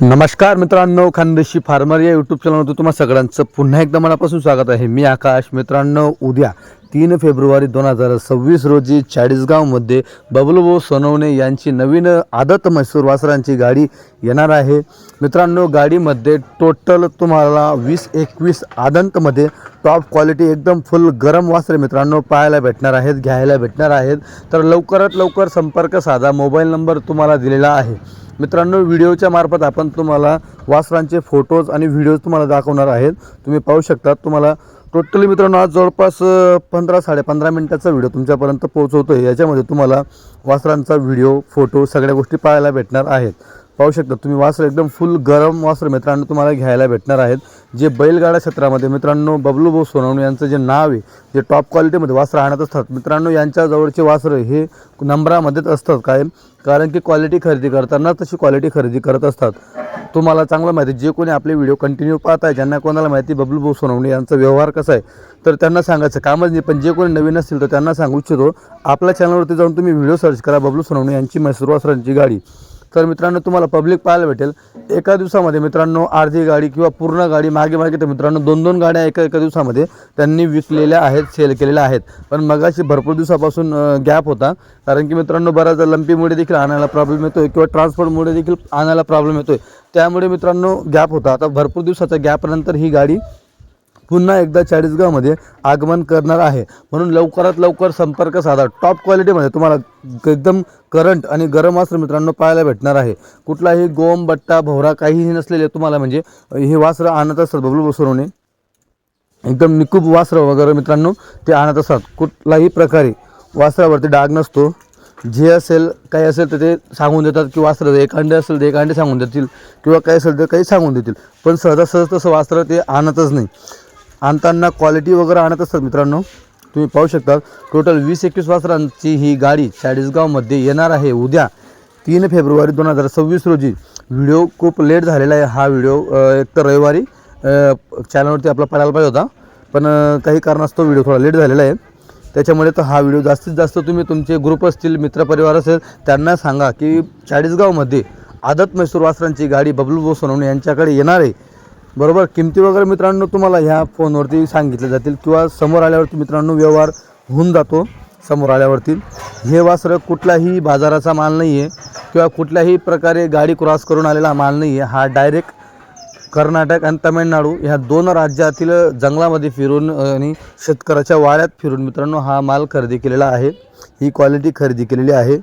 नमस्कार मित्रांनो, खानदेशी फार्मर या यूट्यूब चॅनलवर तुम्हा सगळ्यांचं पुन्हा एकदा मनापासून स्वागत आहे। मी आकाश। मित्रांनो, उद्या 3 फेब्रुवारी 2026 रोजी चाळीसगावमध्ये बबलूभाऊ सोनवणे यांची नवीन आदत म्हैसूर वासरांची गाडी येणार आहे। मित्रांनो, गाडीमध्ये टोटल तुम्हाला 20-21 आदंतमध्ये टॉप क्वालिटी एकदम फुल गरम वासरे मित्रांनो पाहायला भेटणार आहेत, घ्यायला भेटणार आहेत। तर लवकरात लवकर संपर्क साधा, मोबाईल नंबर तुम्हाला दिलेला आहे। मित्रांनो, व्हिडिओच्या मार्फत आपण तुम्हाला वासरांचे फोटोज आणि व्हिडिओज तुम्हाला दाखवणार आहेत। तुम्ही पाहू शकता। तुम्हाला टोटली मित्रांनो आज जवळपास 15-15.5 मिनिटाचा व्हिडिओ तुमच्यापर्यंत पोहोचवतोय। याच्यामध्ये तुम्हाला वासरांचा व्हिडिओ, फोटो सगळ्या गोष्टी पाहायला भेटणार आहेत। पाहू शकता तुम्ही वासर एकदम फुल गरम वासर मित्रांनो तुम्हाला घ्यायला भेटणार आहेत। जे बैलगाडा क्षेत्रामध्ये मित्रांनो बबलूभाऊ सोनवणे यांचं जे नाव आहे, जे टॉप क्वालिटीमध्ये वासर आणत असतात मित्रांनो, यांच्या जवळचे वासर हे नंबरामध्येच असतात कायम, कारण की क्वालिटी खरेदी करताना तशी क्वालिटी खरेदी करत असतात। तुम्हाला चांगलं माहिती, जे कोणी आपले व्हिडिओ कंटिन्यू पाहत आहे, ज्यांना कोणाला माहिती बबलूभाऊ सोनवणे यांचा व्यवहार कसा आहे, तर त्यांना सांगायचं कामच नाही। पण जे कोणी नवीन असतील तर त्यांना सांगू इच्छितो, आपल्या चॅनलवरती जाऊन तुम्ही व्हिडिओ सर्च करा बबलू सोनवणे यांची म्हैसूर वासरांची गाडी। तर मित्रांनो तुम्हाला पब्लिक पाहायला भेटेल। एका दिवसामध्ये मित्रांनो अर्धी गाडी किंवा पूर्ण गाडी मागे तर मित्रांनो 2-2 गाड्या एका दिवसामध्ये त्यांनी विकलेल्या आहेत, सेल केलेल्या आहेत। पण मगाशी भरपूर दिवसापासून गॅप होता, कारण की मित्रांनो बऱ्याच लंपीमुळे देखील आणायला प्रॉब्लेम येतोय किंवा ट्रान्सपोर्टमुळे देखील आणायला प्रॉब्लेम येतोय, त्यामुळे मित्रांनो गॅप होता। आता भरपूर दिवसाच्या गॅपनंतर ही गाडी पुन्हा एकदा चाळीसगावमध्ये आगमन करणार आहे। म्हणून लवकरात लवकर संपर्क साधा। टॉप क्वालिटीमध्ये तुम्हाला एकदम करंट आणि गरम वासर मित्रांनो पाहायला भेटणार आहे। कुठलाही गोम बट्टा भोवरा काहीही नसलेले तुम्हाला म्हणजे हे वासर आणत असतात बबलूभाऊ सोनवणे, एकदम निकूप वासर वगैरे मित्रांनो ते आणत असतात। कुठलाही प्रकारे वासरावरती डाग नसतो। जे असेल काही असेल तर ते सांगून देतात की वासर एक अंडे असेल तर एक अंडे सांगून देतील, किंवा काही असेल तर काही सांगून देतील। पण सहजासहज तसं वासर ते आणतच नाही। आणताना क्वालिटी वगैरे आणत असतात मित्रांनो। तुम्ही पाहू शकता टोटल 20-21 वासरांची ही गाडी चाळीसगावमध्ये येणार आहे उद्या 3 फेब्रुवारी 2026 रोजी। व्हिडिओ खूप लेट झालेला आहे। हा व्हिडिओ एक तर रविवारी चॅनलवरती आपला पडायला पाहिजे होता, पण काही कारणास्तव व्हिडिओ थोडा लेट झालेला आहे, त्याच्यामुळे तर हा व्हिडिओ जास्तीत जास्त तुम्ही तुमचे ग्रुप असतील, मित्रपरिवार असेल त्यांना सांगा की चाळीसगावमध्ये आदत म्हैसूर वासरांची गाडी बबलूभाऊ सोनवणे यांच्याकडे येणार आहे। बरोबर, किमती वगैरे मित्रांनो तुम्हाला ह्या फोनवरती सांगितले जातील किंवा समोर आल्यावरती मित्रांनो व्यवहार होऊन जातो। समोर आल्यावरती हे वासर कुठलाही बाजाराचा माल नाही आहे किंवा कुठल्याही प्रकारे गाडी क्रॉस करून आलेला माल नाही आहे। हा डायरेक्ट कर्नाटक आणि तामिळनाडू ह्या 2 राज्यातील जंगलामध्ये फिरून आणि शेतकऱ्याच्या वाड्यात फिरून मित्रांनो हा माल खरेदी केलेला आहे। ही क्वालिटी खरेदी केलेली आहे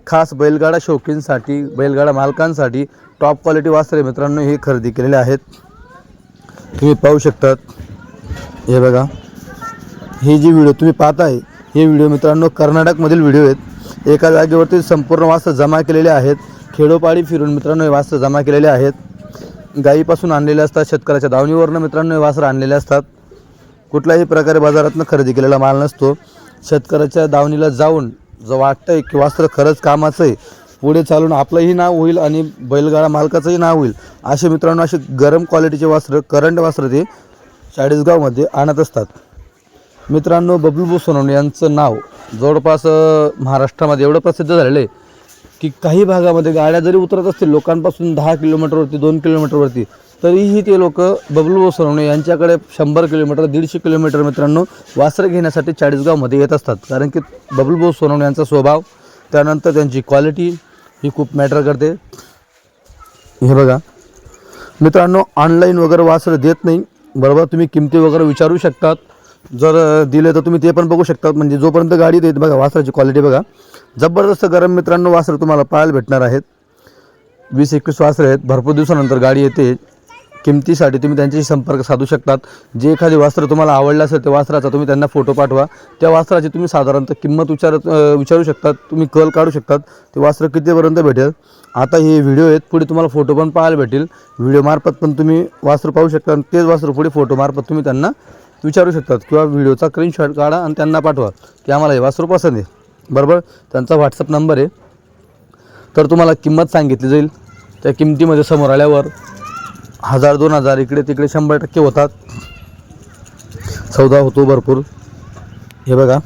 खास बैलगाडा शौकींसाठी, बैलगाडा मालकांसाठी टॉप क्वालिटी वासरे मित्रांनो हे खरेदी केलेले आहेत। तुम्ही पाहू शकतात, हे बघा, हे जी व्हिडिओ तुम्ही पाहताय हे व्हिडिओ मित्रांनो कर्नाटकमधील व्हिडिओ आहेत। एका जागेवरती संपूर्ण वासर जमा केलेले आहेत। खेडोपाडी फिरून मित्रांनो हे वासर जमा केलेले आहेत। गायीपासून आणलेले असतात, शेतकऱ्याच्या दावणीवरनं मित्रांनो हे वासर आणलेले असतात। कुठल्याही प्रकारे बाजारातनं खरेदी केलेला माल नसतो। शेतकऱ्याच्या दावणीला जाऊन जर वाटतंय की वासर खरंच कामाचं आहे, पुढे चालून आपलंही नाव होईल आणि बैलगाडा मालकाचंही नाव होईल, असे मित्रांनो असे गरम क्वालिटीचे वासरं, करंट वासरं ते चाळीसगावमध्ये आणत असतात। मित्रांनो, बबलूभाऊ सोनवणे यांचं नाव जवळपास महाराष्ट्रामध्ये एवढं प्रसिद्ध झालेलं आहे की काही भागामध्ये गाड्या जरी उतरत असतील लोकांपासून 10 किलोमीटरवरती, 2 किलोमीटरवरती, तरीही ते लोक बबलूभाऊ सोनवणे यांच्याकडे 100 किलोमीटर, 150 किलोमीटर मित्रांनो वासरं घेण्यासाठी चाळीसगावमध्ये येत असतात। कारण की बबलूभाऊ सोनवणे यांचा स्वभाव, त्यानंतर त्यांची क्वालिटी ही खूप मॅटर करते। हे बघा मित्रांनो, ऑनलाईन वगैरे वासरं देत नाही, बरोबर। तुम्ही किमती वगैरे विचारू शकतात, जर दिले तर तुम्ही ते पण बघू शकतात। म्हणजे जोपर्यंत गाडी देत बघा, वासराची क्वालिटी बघा, जबरदस्त गरम मित्रांनो वासरं तुम्हाला पाहायला भेटणार आहेत। 20-21 वासरं आहेत, भरपूर दिवसानंतर गाडी येते। किमतीसाठी तुम्ही त्यांच्याशी संपर्क साधू शकतात। जे एखादी वासरं तुम्हाला आवडलं असेल त्या वासराचा तुम्ही त्यांना फोटो पाठवा। त्या वासराची तुम्ही साधारणतः किंमत विचारू शकतात, तुम्ही कल काढू शकतात ते वासरं कितीपर्यंत भेटेल। आता हे व्हिडिओ आहेत, पुढे तुम्हाला फोटो पण पाहायला भेटेल। व्हिडिओमार्फत पण तुम्ही वासरं पाहू शकता आणि तेच वासरं पुढे फोटोमार्फत तुम्ही त्यांना विचारू शकतात किंवा व्हिडिओचा स्क्रीनशॉट काढा आणि त्यांना पाठवा की आम्हाला हे वासरू पसंत आहे, बरोबर। त्यांचा व्हॉट्सअप नंबर आहे, तर तुम्हाला किंमत सांगितली जाईल। त्या किमतीमध्ये समोर आल्यावर 1000-2000 इकडे तिकडे 100% होतात, सौदा होतो भरपूर। हे बघा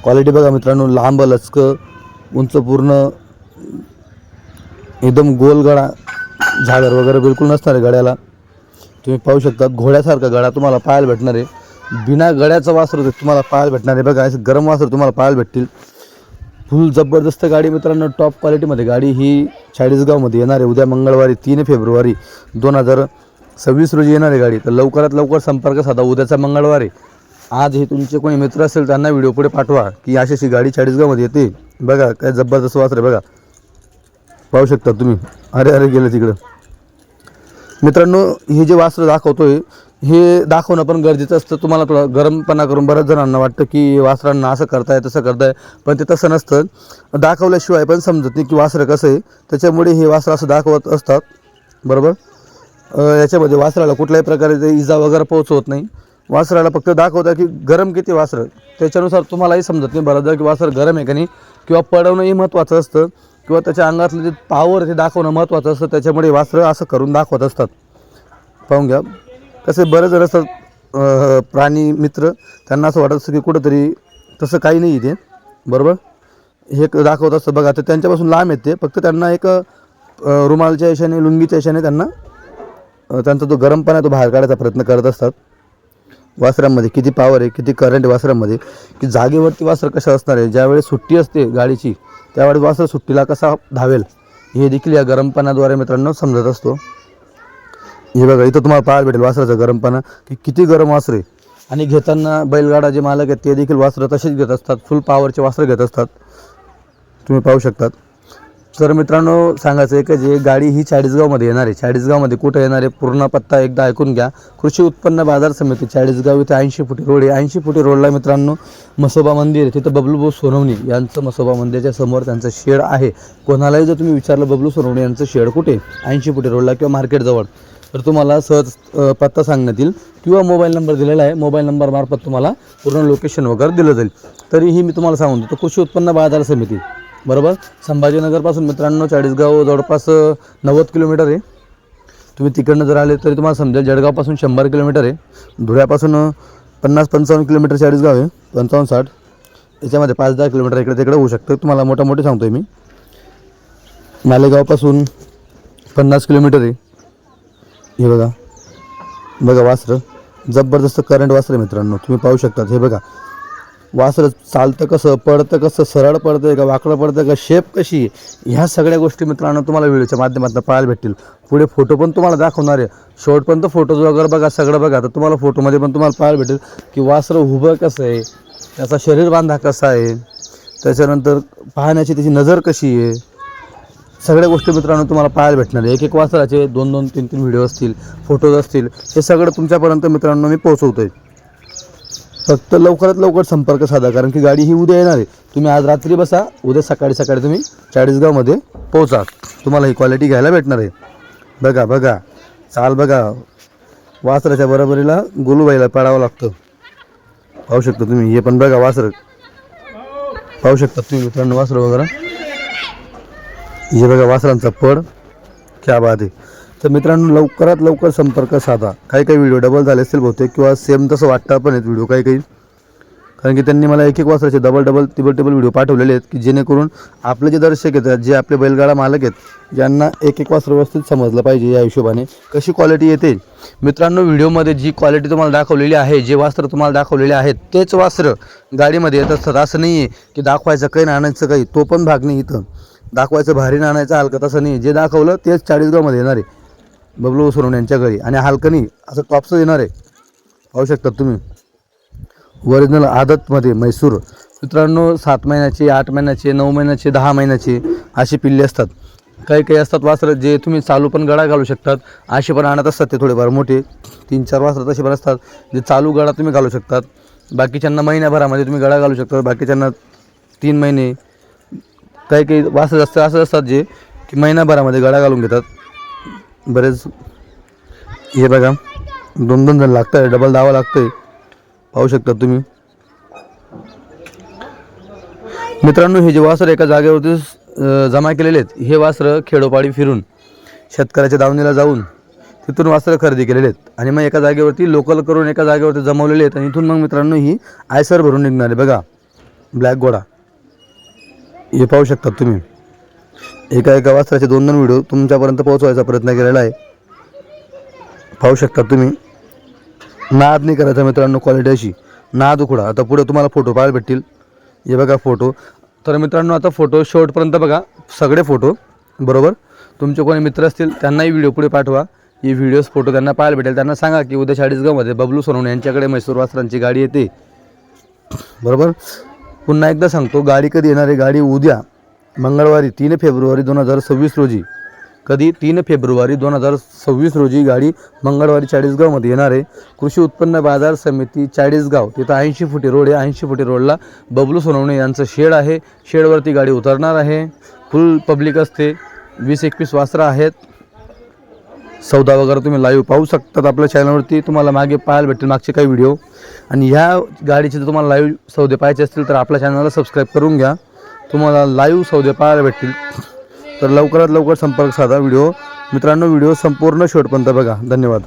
क्वालिटी बघा मित्रांनो, लांब लचक, उंच, पूर्ण एकदम गोल गळा, झागर वगैरे बिलकुल नसणार आहे गड्याला. तुम्ही पाहू शकता घोड्यासारखा गळा तुम्हाला पाहायला भेटणार आहे. बिना गड्याचं वासरू तुम्हाला पाहायला भेटणार आहे. बघा असं गरम वासरू तुम्हाला पाहायला भेटतील. फुल जबरदस्त गाडी मित्रांनो, टॉप क्वालिटीमध्ये गाडी ही चाळीसगावमध्ये येणार आहे. उद्या मंगळवारी 3 फेब्रुवारी 2026 रोजी येणार आहे गाडी. तर लवकरात लवकर संपर्क साधा. उद्याचा मंगळवारी. आज हे तुमचे कोणी मित्र असेल त्यांना व्हिडिओ पुढे पाठवा की अशी गाडी चाळीसगावमध्ये येते. बघा काय जबरदस्त वासर आहे. बघा पाहू शकता तुम्ही. अरे अरे गेलं तिकडं. मित्रांनो हे जे वासर दाखवतोय हे दाखवणं पण गरजेचं असतं. तुम्हाला थोडं गरमपणा करून बऱ्याच जणांना वाटतं की वासरांना असं करताय तसं करताय, पण ते तसं नसतं. दाखवल्याशिवाय पण समजत नाही की वासरं कसं आहे. त्याच्यामुळे हे वासरं असं दाखवत असतात. बरोबर. याच्यामध्ये वासराला कुठल्याही प्रकारे ते इजा वगैरे पोहोचवत नाही. वासराला फक्त दाखवता की गरम किती वासरं, त्याच्यानुसार तुम्हालाही समजत नाही बरोबर की वासर गरम आहे का नाही, किंवा पडवणंही महत्त्वाचं असतं, किंवा त्याच्या अंगातलं जे पावर ते दाखवणं महत्त्वाचं असतं. त्याच्यामुळे वासरं असं करून दाखवत असतात. पाहून घ्या कसे बरेच जण असतात प्राणी मित्र, त्यांना असं वाटत असतं की कुठंतरी तसं काही नाही इथे. बरोबर. हे दाखवत असतं बघा. तर त्यांच्यापासून लांब येते. फक्त त्यांना एक रुमालच्या यशाने लुंगीच्या यशाने त्यांना त्यांचा जो गरमपणा तो बाहेर काढायचा प्रयत्न करत असतात. वासरांमध्ये किती पावर आहे, किती करंट आहे वासरांमध्ये, की जागेवरती वासर कसं असणार आहे. ज्यावेळेस सुट्टी असते गाडीची त्यावेळेस वासर सुट्टीला कसा धावेल हे देखील या गरमपणाद्वारे मित्रांनो समजत असतो. हे बघा इथं तुम्हाला पाहायला भेटेल वासराचा गरमपणा की किती गरम वासर आहे. आणि घेताना बैलगाडा जे मालक आहेत ते देखील वासरं तसेच घेत असतात. फुल पॉवरचे वासरं घेत असतात. तुम्ही पाहू शकतात. तर मित्रांनो सांगायचं आहे की जे गाडी ही चाळीसगावमध्ये येणार आहे. चाळीसगावमध्ये कुठं येणार आहे पूर्ण पत्ता एकदा ऐकून घ्या. कृषी उत्पन्न बाजार समिती चाळीसगाव इथे 80 फुटी रोड आहे. 80 फुटी रोडला मित्रांनो मसोबा मंदिर आहे. तिथं बबलूभाऊ सोनवणे यांचं मसोबा मंदिराच्या समोर त्यांचं शेड आहे. कोणालाही जर तुम्ही विचारलं बबलू सोनवणे यांचं शेड कुठे 80 फुटी रोडला किंवा मार्केटजवळ, तर तुम्हाला सहज पत्ता सांगण्यात येईल किंवा मोबाईल नंबर दिलेला आहे. मोबाईल नंबरमार्फत तुम्हाला पूर्ण लोकेशन वगैरे दिलं जाईल. तरीही मी तुम्हाला सांगून देतो कृषी उत्पन्न बाजार समिती. बरोबर. संभाजीनगरपासून मित्रांनो चाळीसगाव जवळपास 90 किलोमीटर आहे. तुम्ही तिकडनं जर आले तरी तुम्हाला समजेल. जळगावपासून 100 किलोमीटर आहे. धुळ्यापासून 50-55 किलोमीटर चाळीसगाव आहे. 55-60 याच्यामध्ये 5-10 किलोमीटर इकडे तिकडे होऊ शकतं. तुम्हाला मोठे सांगतो आहे मी. मालेगावपासून 50 किलोमीटर आहे. हे बघा बघा वासरं जबरदस्त करंट वासरं आहे मित्रांनो. तुम्ही पाहू शकतात. हे बघा वासरं चालतं कसं, पडतं कसं, सरळ पडतं का वाकडं पडतं का, शेप कशी आहे, ह्या सगळ्या गोष्टी मित्रांनो तुम्हाला व्हिडिओच्या माध्यमातून पाहायला भेटतील. पुढे फोटो पण तुम्हाला दाखवणार आहे. शेवटपर्यंत फोटोज वगैरे बघा सगळं बघा. तर तुम्हाला फोटोमध्ये पण तुम्हाला पाहायला भेटेल की वासरं उभं कसं आहे, त्याचा शरीर बांधा कसा आहे, त्याच्यानंतर पाहण्याची त्याची नजर कशी आहे, सगळ्या गोष्टी मित्रांनो तुम्हाला पाहायला भेटणार आहे. एक वासराचे 2-2, 3-3 व्हिडिओ असतील, फोटोज असतील, हे सगळं तुमच्यापर्यंत मित्रांनो मी पोहोचवतो आहे. फक्त लवकरात लवकर संपर्क साधा, कारण की गाडी ही उद्या येणार आहे. तुम्ही आज रात्री बसा, उद्या सकाळी तुम्ही चाळीसगावमध्ये पोहोचा. तुम्हाला ही क्वालिटी घ्यायला भेटणार आहे. बघा बघा चाल बघा. वासराच्या बरोबरीला गोलूबाईला पाडावं लागतं. पाहू शकता तुम्ही. हे पण बघा वासरं पाहू शकता तुम्ही मित्रांनो वासरं वगैरे. हे बघा वासरांचा पड क्या बात आहे. तर मित्रांनो लवकरात लवकर संपर्क साधा. काही व्हिडिओ डबल झाले असतील बहुतेक, किंवा सेम तसं वाटतं पण आहेत व्हिडिओ काही, कारण की त्यांनी मला एक वासराचे डबल टिबल व्हिडिओ पाठवलेले आहेत की जेणेकरून आपले जे दर्शक आहेत, जे आपले बैलगाडा मालक आहेत, ज्यांना एक वासर व्यवस्थित समजलं पाहिजे या हिशोबाने कशी क्वालिटी येते. मित्रांनो व्हिडिओमध्ये जी क्वालिटी तुम्हाला दाखवलेली आहे, जे वासरं तुम्हाला दाखवलेले आहेत तेच वासरं गाडीमध्ये येत असतात. असं नाही आहे की दाखवायचं काही आणायचं काही, तो पण भाग नाही. इथं दाखवायचं भारी आणायचं हलकं तसं नाही. जे दाखवलं तेच चाळीसगावमध्ये येणार आहे बबलू सोनवणे यांच्या घरी. आणि हलकं नाही असं टॉपचं येणार आहे. पाहू शकता तुम्ही. ओरिजिनल आदतमध्ये म्हैसूर. मित्रांनो 7 महिन्याचे, 8 महिन्याचे, 9 महिन्याचे, 10 महिन्याचे अशी पिल्ले असतात. काही असतात वासरं जे तुम्ही चालू पण गळा घालू शकतात. असे पण आणत असतात ते थोडेफार मोठे 3-4 वासरं तसे पण असतात जे चालू गळा तुम्ही घालू शकतात. बाकीच्यांना महिन्याभरामध्ये तुम्ही गळा घालू शकता. बाकीच्यांना 3 महिने. काही वासरं असं असतात जे की महिनाभरामध्ये गळा घालून घेतात. बरेच. हे बघा 2-2 जण लागतं आहे. डबल दावा लागतं आहे. पाहू शकता तुम्ही. मित्रांनो हे जे वासरं एका जागेवरती जमा केलेले आहेत, हे वासरं खेडोपाडी फिरून शेतकऱ्याच्या दावणीला जाऊन तिथून वासरं खरेदी केलेले आहेत आणि मग एका जागेवरती लोकल करून एका जागेवरती जमवलेले आहेत. आणि इथून मग मित्रांनो ही आयसर भरून निघणार आहे. बघा ब्लॅक घोडा. हे पाहू शकता तुम्ही. एका एका वासराचे 2-2 व्हिडिओ तुमच्यापर्यंत पोहोचवायचा प्रयत्न केलेला आहे. पाहू शकता तुम्ही. नाद नाही करायचा मित्रांनो, क्वालिटी अशी नाद उकडा. आता पुढे तुम्हाला फोटो पाहायला भेटतील. हे बघा फोटो. तर मित्रांनो आता फोटो शेवटपर्यंत बघा, सगळे फोटो बरोबर. तुमचे कोणी मित्र असतील त्यांनाही व्हिडिओ पुढे पाठवा. ही व्हिडिओज फोटो त्यांना पाहायला भेटेल. त्यांना सांगा की उद्या चाळीसगावमध्ये बबलू सोनवणे यांच्याकडे म्हैसूर वासरांची गाडी येते बरोबर. पुन्हा एकदा सांगतो, गाडी कधी येणार आहे? गाडी उद्या मंगळवारी 3 फेब्रुवारी 2026 रोजी. कधी? 3 फेब्रुवारी 2026 रोजी गाडी मंगळवारी चाळीसगावमध्ये येणार आहे. कृषी उत्पन्न बाजार समिती चाळीसगाव, तिथं 80 फुटी रोड आहे. 80 फुटी रोडला बबलू सोनवणे यांचं शेड आहे. शेडवरती गाडी उतरणार आहे. फुल पब्लिक असते. 20-21 वासरं आहेत. सौदा वगैरे तुम्ही लाईव्ह पाहू शकतात आपल्या चॅनलवरती. तुम्हाला मागे पाहायला भेटेल मागचे काही व्हिडिओ. आणि ह्या गाडीचे जर तुम्हाला लाईव्ह सौदे पाहायचे असतील तर आपल्या चॅनलला सबस्क्राईब करून घ्या. तुम्हाला लाईव्ह सौदे पाहायला भेटतील. तर लवकरात लवकर संपर्क साधा. व्हिडिओ मित्रांनो, व्हिडिओ संपूर्ण शेवटपर्यंत बघा. धन्यवाद.